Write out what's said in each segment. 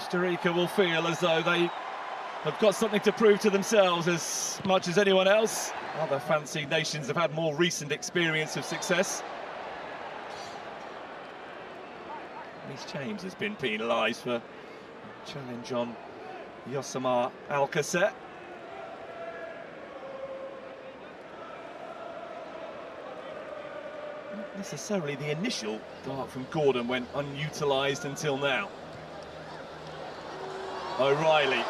Costa Rica will feel as though they have got something to prove to themselves as much as anyone else. Other fancy nations have had more recent experience of success. Reece James has been penalised for a challenge on Yosemar Alcacer. Not necessarily the initial dart from Gordon went unutilised until now. O'Reilly,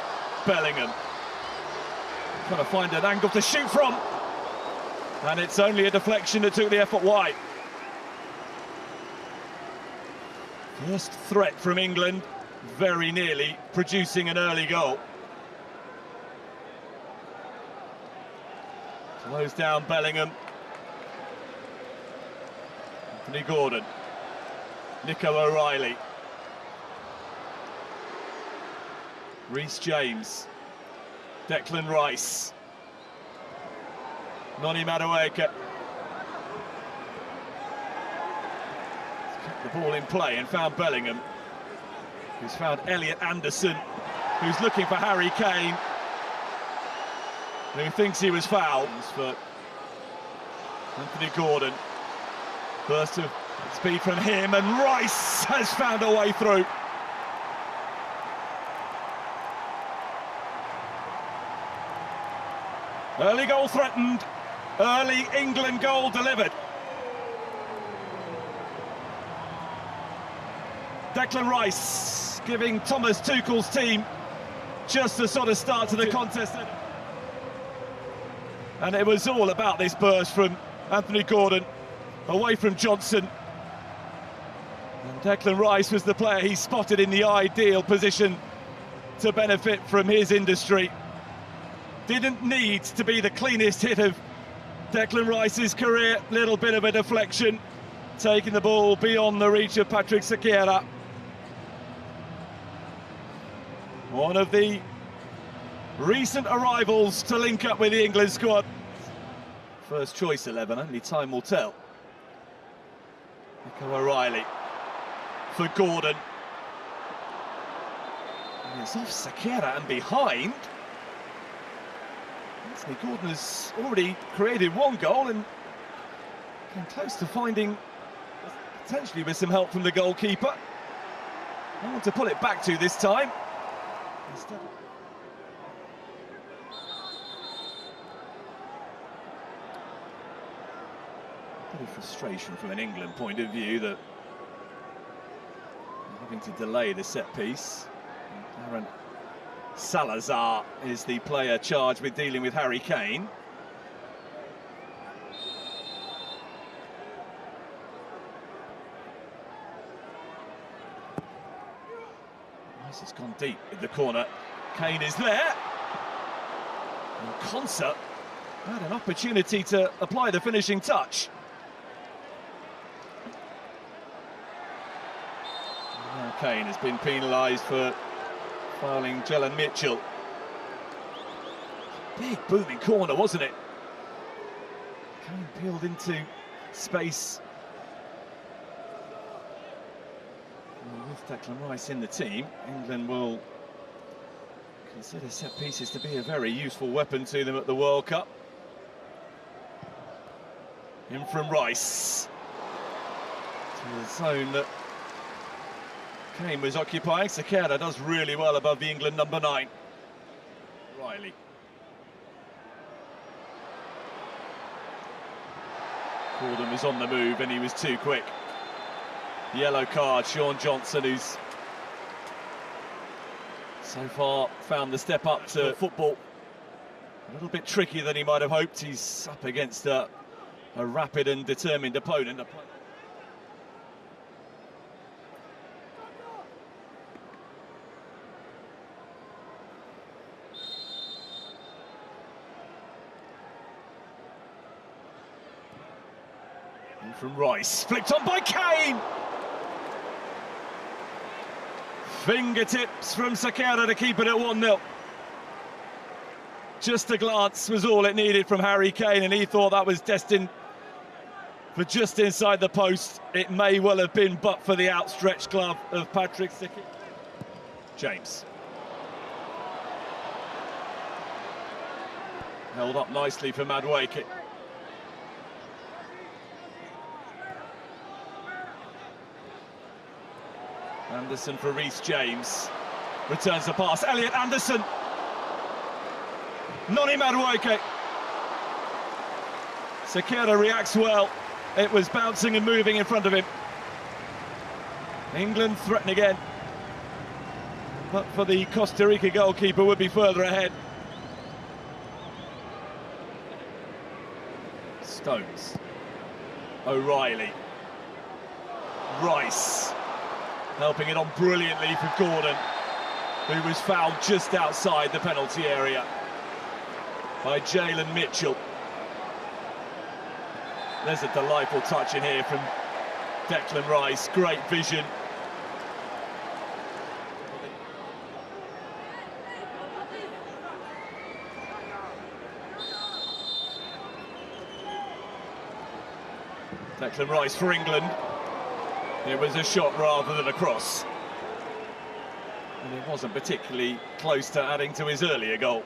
Bellingham, trying to find an angle to shoot from, and it's only a deflection that took the effort wide. First threat from England, very nearly producing an early goal. Slows down Bellingham. Anthony Gordon, Nico O'Reilly, Reece James, Declan Rice, Noni Madueke. Kept the ball in play and found Bellingham, who's found Elliot Anderson, who's looking for Harry Kane, who thinks he was fouled. For Anthony Gordon, burst of speed from him, and Rice has found a way through. Early goal threatened, early England goal delivered. Declan Rice giving Thomas Tuchel's team just a sort of start to the contest. And it was all about this burst from Anthony Gordon, away from Johnson. And Declan Rice was the player he spotted in the ideal position to benefit from his industry. Didn't need to be the cleanest hit of Declan Rice's career. Little bit of a deflection, taking the ball beyond the reach of Patrick Sequeira. One of the recent arrivals to link up with the England squad. First choice 11, only time will tell. Nico O'Reilly for Gordon. And it's off Sequeira and behind. Anthony Gordon has already created one goal and came close to finding, potentially with some help from the goalkeeper. No one to pull it back to this time. Instead, a bit of frustration from an England point of view that they're having to delay the set piece. Aaron Salazar is the player charged with dealing with Harry Kane. Rice has gone deep in the corner. Kane is there. And Konsa had an opportunity to apply the finishing touch. And now Kane has been penalised for fouling Jelen Mitchell. Big booming corner, wasn't it? Kane peeled into space. And with Declan Rice in the team, England will consider set pieces to be a very useful weapon to them at the World Cup. In from Rice to the zone that Kane was occupying. Sequeira does really well above the England number 9. Riley. Gordon was on the move and he was too quick. Yellow card, Sean Johnson, who's so far found the step up to football a little bit trickier than he might have hoped. He's up against a rapid and determined opponent. And from Rice, flicked on by Kane! Fingertips from Sequeira to keep it at 1-0. Just a glance was all it needed from Harry Kane, and he thought that was destined for just inside the post. It may well have been, but for the outstretched glove of Patrick Sequeira. James. Held up nicely for Madueke. Anderson for Reece James. Returns the pass. Elliot Anderson. Noni Madueke. Sekera reacts well. It was bouncing and moving in front of him. England threaten again. But for the Costa Rica goalkeeper would be further ahead. Stones. O'Reilly. Rice. Helping it on brilliantly for Gordon, who was fouled just outside the penalty area by Jalen Mitchell. There's a delightful touch in here from Declan Rice, great vision. Declan Rice for England. It was a shot rather than a cross. And it wasn't particularly close to adding to his earlier goal.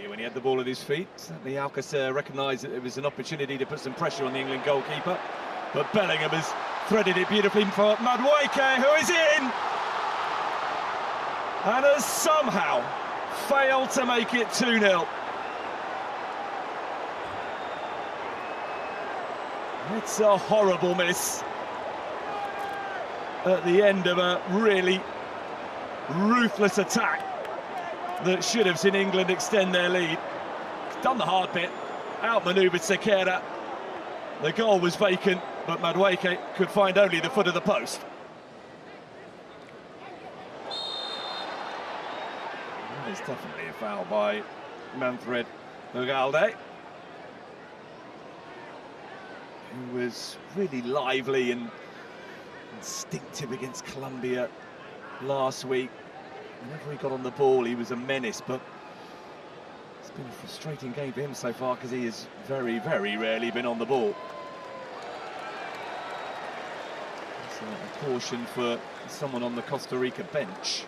When he had the ball at his feet, certainly Alcacer recognised that it was an opportunity to put some pressure on the England goalkeeper. But Bellingham has threaded it beautifully for Madueke, who is in! And has somehow failed to make it 2-0. It's a horrible miss at the end of a really ruthless attack that should have seen England extend their lead. Done the hard bit, outmanoeuvred Sekera. The goal was vacant, but Madueke could find only the foot of the post. There's definitely a foul by Manfred Ugalde, who was really lively and instinctive against Colombia last week. Whenever he got on the ball, he was a menace, but it's been a frustrating game for him so far because he has very, very rarely been on the ball. So a caution for someone on the Costa Rica bench.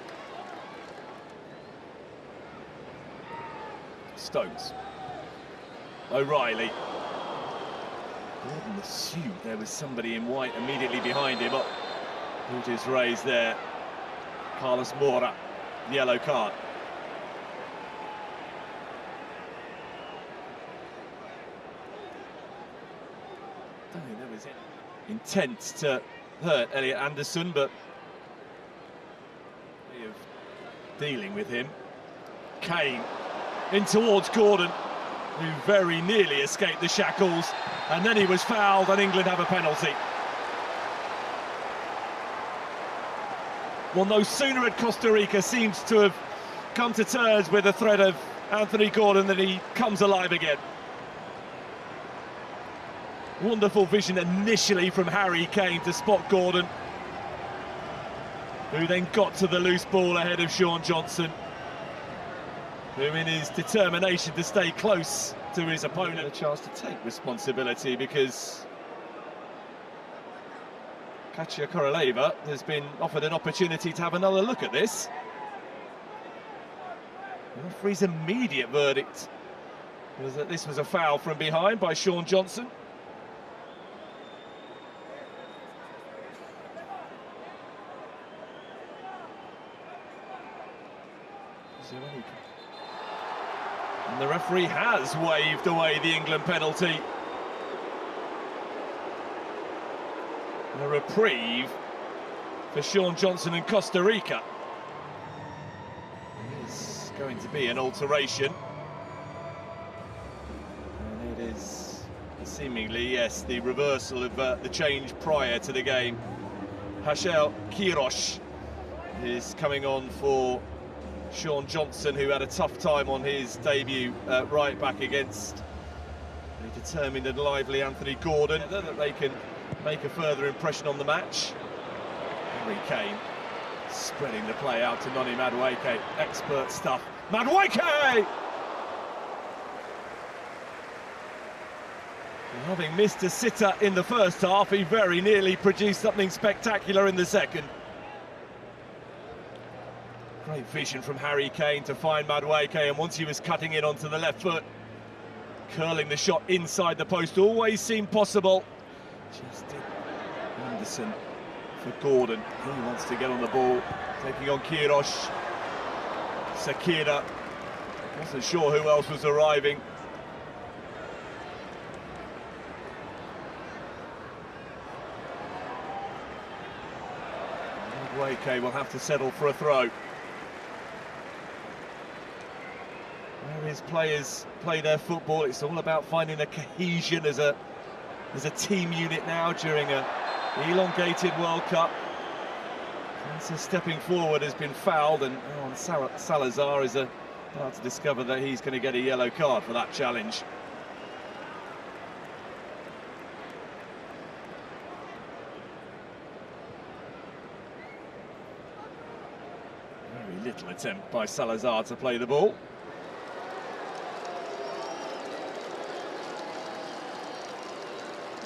Stones. O'Reilly. Gordon assumed there was somebody in white immediately behind him. Who just raised there. Carlos Mora, yellow card. Don't think there was any intent to hurt Elliot Anderson, but way of dealing with him. Kane in towards Gordon, who very nearly escaped the shackles, and then he was fouled, and England have a penalty. Well, no sooner had Costa Rica seems to have come to terms with the threat of Anthony Gordon than he comes alive again. Wonderful vision initially from Harry Kane to spot Gordon, who then got to the loose ball ahead of Sean Johnson, who in his determination to stay close to his opponent had a chance to take responsibility, because Katia Koroleva has been offered an opportunity to have another look at this. The referee's immediate verdict was that this was a foul from behind by Sean Johnson. And the referee has waved away the England penalty. A reprieve for Sean Johnson and Costa Rica. It's going to be an alteration. And it is seemingly, yes, the reversal of the change prior to the game. Hashel Kirosh is coming on for Sean Johnson, who had a tough time on his debut right back against a determined and lively Anthony Gordon, that they can make a further impression on the match. Harry Kane spreading the play out to Noni Madueke. Expert stuff. Madueke! Having missed a sitter in the first half, he very nearly produced something spectacular in the second. Great vision from Harry Kane to find Madueke, and once he was cutting in onto the left foot, curling the shot inside the post always seemed possible. Just did. Anderson for Gordon. He wants to get on the ball, taking on Kirosh. Sakira. Wasn't sure who else was arriving. Madueke will have to settle for a throw. Where his players play their football, it's all about finding the cohesion as a team unit now during a elongated World Cup. Francis stepping forward has been fouled, and Salazar is about to discover that he's going to get a yellow card for that challenge. Very little attempt by Salazar to play the ball.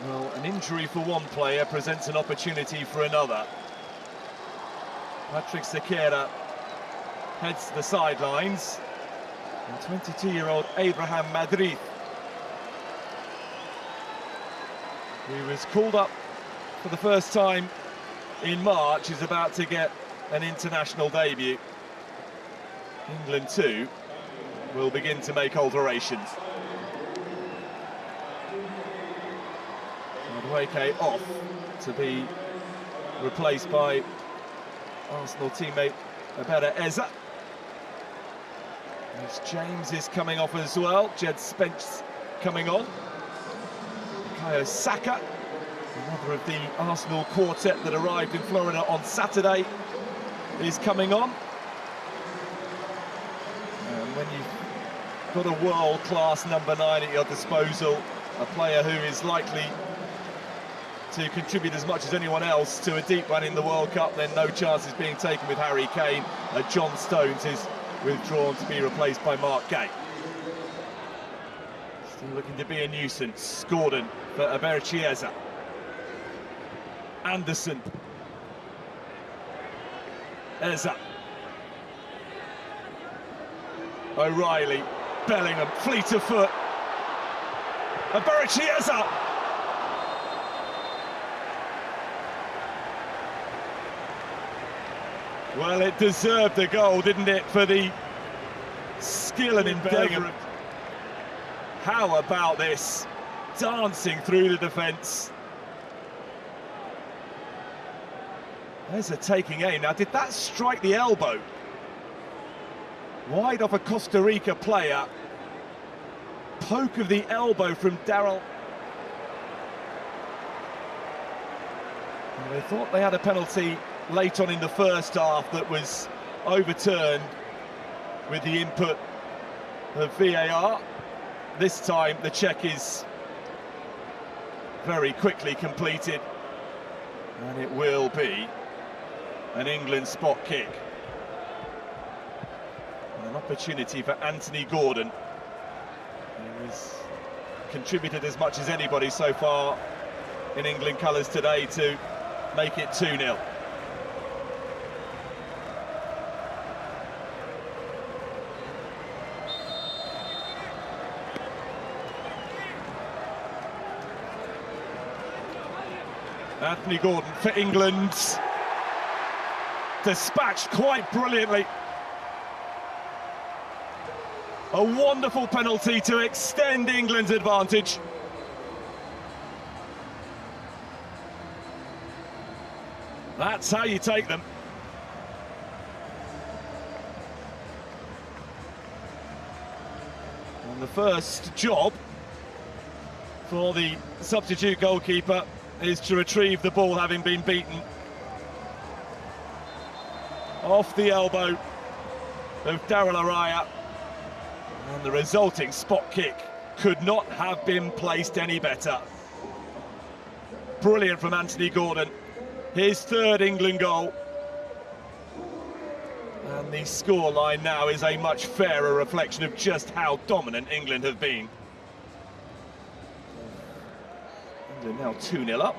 Well, an injury for one player presents an opportunity for another. Patrick Sakira heads to the sidelines, and 22-year-old Abraham Madrid, who was called up for the first time in March, is about to get an international debut. England too will begin to make alterations. Madueke off to be replaced by Arsenal teammate Abera Eza. James is coming off as well. Jed Spence coming on. Bukayo Saka, another of the Arsenal quartet that arrived in Florida on Saturday, is coming on. And when you've got a world-class number 9 at your disposal, a player who is likely to contribute as much as anyone else to a deep run in the World Cup, then no chance is being taken with Harry Kane. John Stones is withdrawn to be replaced by Mark Gay. Still looking to be a nuisance. Gordon for Aberchieza. Anderson. Eza. O'Reilly. Bellingham. Fleet of foot. Aberchieza. Well, it deserved a goal, didn't it, for the skill and endeavour. How about this? Dancing through the defence. There's a taking aim. Now, did that strike the elbow? Wide off a Costa Rica player. Poke of the elbow from Daryl. They thought they had a penalty late on in the first half that was overturned with the input of VAR. This time the check is very quickly completed, and it will be an England spot kick. And an opportunity for Anthony Gordon, who has contributed as much as anybody so far in England colours today, to make it 2-0. Anthony Gordon for England, dispatched quite brilliantly. A wonderful penalty to extend England's advantage. That's how you take them. And the first job for the substitute goalkeeper is to retrieve the ball, having been beaten. Off the elbow of Daryl Araya. And the resulting spot kick could not have been placed any better. Brilliant from Anthony Gordon. His third England goal. And the scoreline now is a much fairer reflection of just how dominant England have been. England now 2-0 up.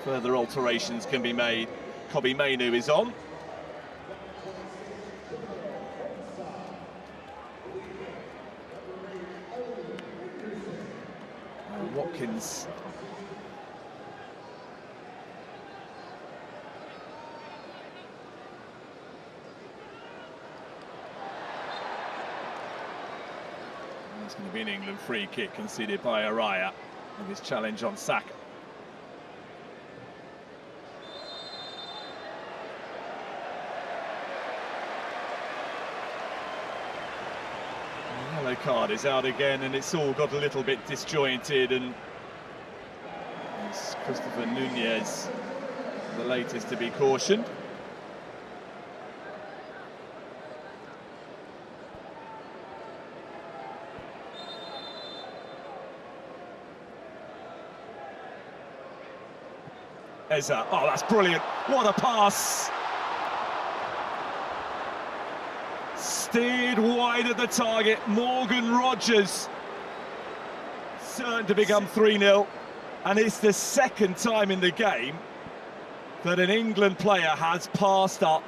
Further alterations can be made. Kobbie Mainoo is on. Watkins. It's going to be an England free kick conceded by Araya with his challenge on Saka. The yellow card is out again, and it's all got a little bit disjointed, and it's Christopher Nunez, the latest to be cautioned. Eza, oh, that's brilliant. What a pass. Steered wide of the target. Morgan Rogers. Certain to become 3-0. And it's the second time in the game that an England player has passed up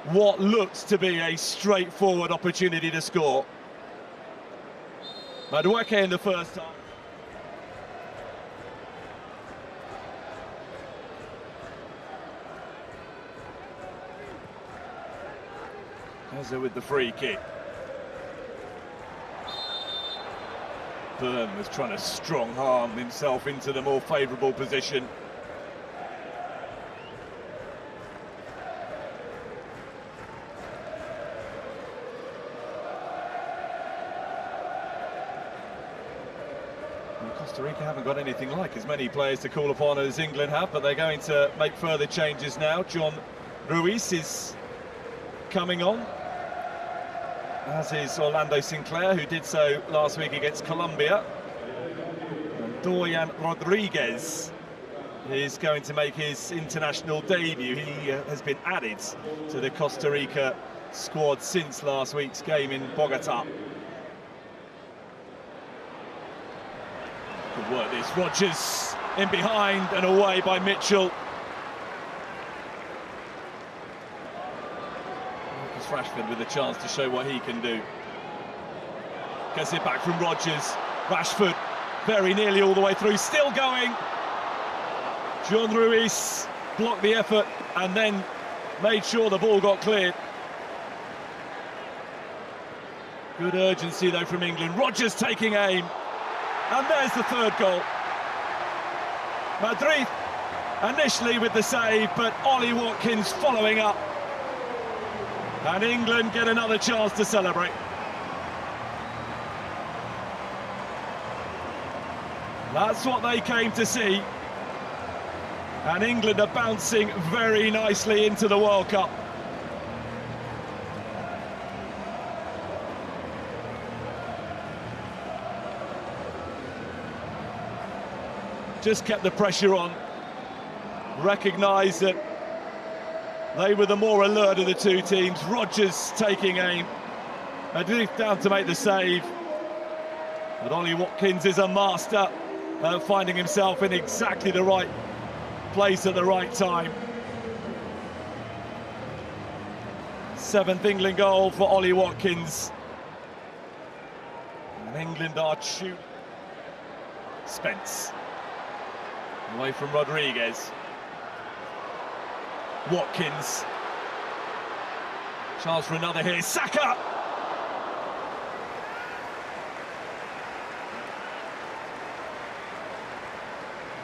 what looks to be a straightforward opportunity to score. Madueke in the first half. Eza with the free kick. Byrne was trying to strong-arm himself into the more favourable position. And Costa Rica haven't got anything like as many players to call upon as England have, but they're going to make further changes now. John Ruiz is coming on, as is Orlando Sinclair, who did so last week against Colombia. And Dorian Rodriguez is going to make his international debut. He has been added to the Costa Rica squad since last week's game in Bogota. Good work this. Rogers in behind and away by Mitchell. Rashford with a chance to show what he can do. Gets it back from Rogers. Rashford very nearly all the way through, still going. John Ruiz blocked the effort and then made sure the ball got cleared. Good urgency though from England. Rogers taking aim, and there's the third goal. Madrid initially with the save, but Ollie Watkins following up. And England get another chance to celebrate. That's what they came to see. And England are bouncing very nicely into the World Cup. Just kept the pressure on. Recognised that they were the more alert of the two teams. Rogers taking aim. Madrid down to make the save. But Ollie Watkins is a master of finding himself in exactly the right place at the right time. 7th England goal for Ollie Watkins. And England are shooting. Spence. Away from Rodriguez. Watkins. Chance for another here. Saka!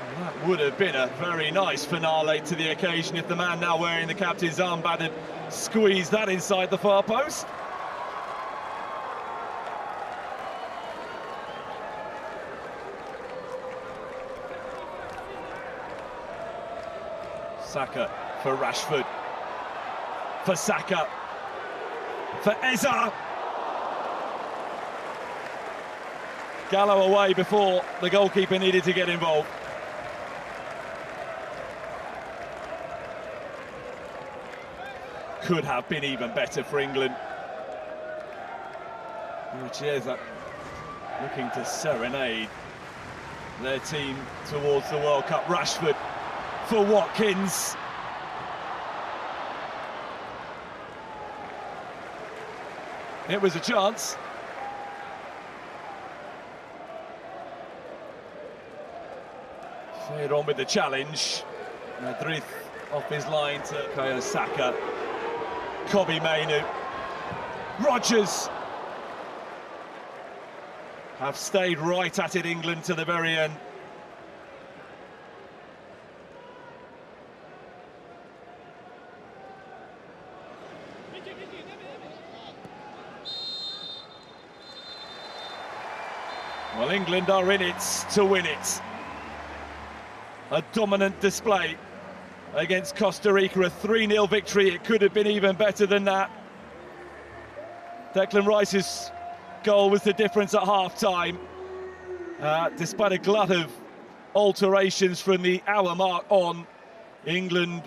Well, that would have been a very nice finale to the occasion if the man now wearing the captain's armband had squeezed that inside the far post. Saka for Rashford, for Saka, for Eza. Gallo away before the goalkeeper needed to get involved. Could have been even better for England. Chiesa looking to serenade their team towards the World Cup. Rashford for Watkins. It was a chance. Fade on with the challenge. Madrid off his line to Bukayo Saka. Kobbie Mainoo. Rodgers have stayed right at it, England, to the very end. Well, England are in it to win it. A dominant display against Costa Rica, a 3-0 victory. It could have been even better than that. Declan Rice's goal was the difference at half-time. Despite a glut of alterations from the hour mark on, England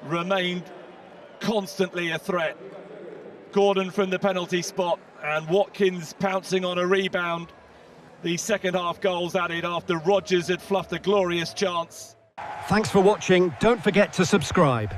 remained constantly a threat. Gordon from the penalty spot and Watkins pouncing on a rebound. The second half goals added after Rodgers had fluffed a glorious chance. Thanks for watching. Don't forget to subscribe.